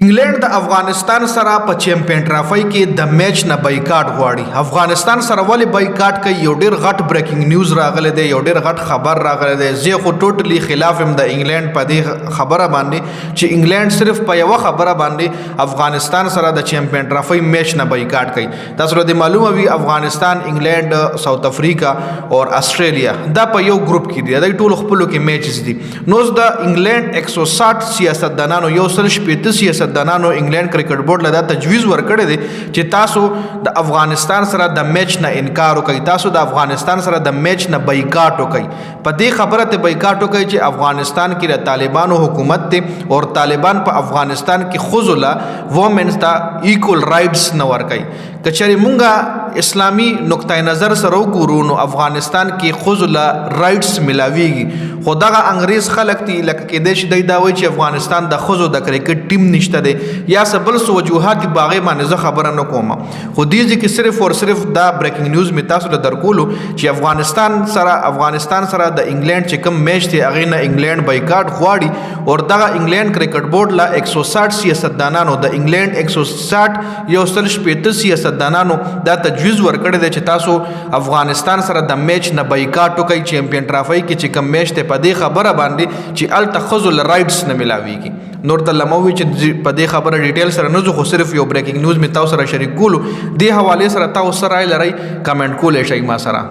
England the Afghanistan सरा په چیمپئن ټرافي کې د میچ نه بایکاټ غواړي افغانستان سره ولې بایکاټ کوي یو ډیر غټ بریکینګ نیوز راغلی دی یو ډیر غټ خبر راغلی دی زه خو ټوټلی خلاف هم د انګلند په دې خبره باندې چې انګلند صرف په یو خبره باندې افغانستان سره د چیمپئن ټرافي میچ نه بایکاټ کوي تاسو ته معلومه وي افغانستان انګلند ساوث افریقا او استرالیا دا په یو ګروپ کې دي د ټولو خپلو کې میچز دي نو د انګلند 160 سیاستدانانو یو سل شپږ سیاست دانانو انګلند کرکټ بورډ له دا تجویز ورکړی دی چې تاسو د افغانستان سره د میچ نه انکار وکړئ تاسو د افغانستان سره د میچ نه بایکاټ وکړئ په دې خبره ته بایکاټ وکړئ چې افغانستان کې د طالبانو حکومت دی او طالبان په افغانستان کې خذله وومنز ته ایکول رائټس نه ورکړي کچری مونږه اسلامی نقطه نظر سره وګورو نو افغانستان کې خذله رائټس ملاویږي خدغه انګریز خلک تی لکه کې د شي دا وایي چې افغانستان د خذو د کرکټ ټیم نشته دی یا سبل سو وجوهات باغې باندې زه خبره نه کوم خو دې کې صرف او صرف دا بریکینګ نیوز می تاسو ته درکولو چې افغانستان سره د انګلند چې کوم میچ دی هغه نه انګلند بایکاټ غواړي او دغه انګلند کرکټ بورډ لا 160 سیاستدانانو د انګلند 160 یو سل شپږ سیاستدانانو دا تجویز ورکړی دی چې تاسو افغانستان سره د میچ نه بایکاټ وکړئ چیمپئن ټرافي کې چې کوم میچ ته په دې خبره باندې چې ال تخذل رائټس نه ملاويږي نور ته لموي چې په دې خبره ډیټیل سره نه خو صرف یو بریکینګ نیوز می تاسو سره شریک کولو دې حواله سره تاسو سره لري کمنټ کولای شئ ما سره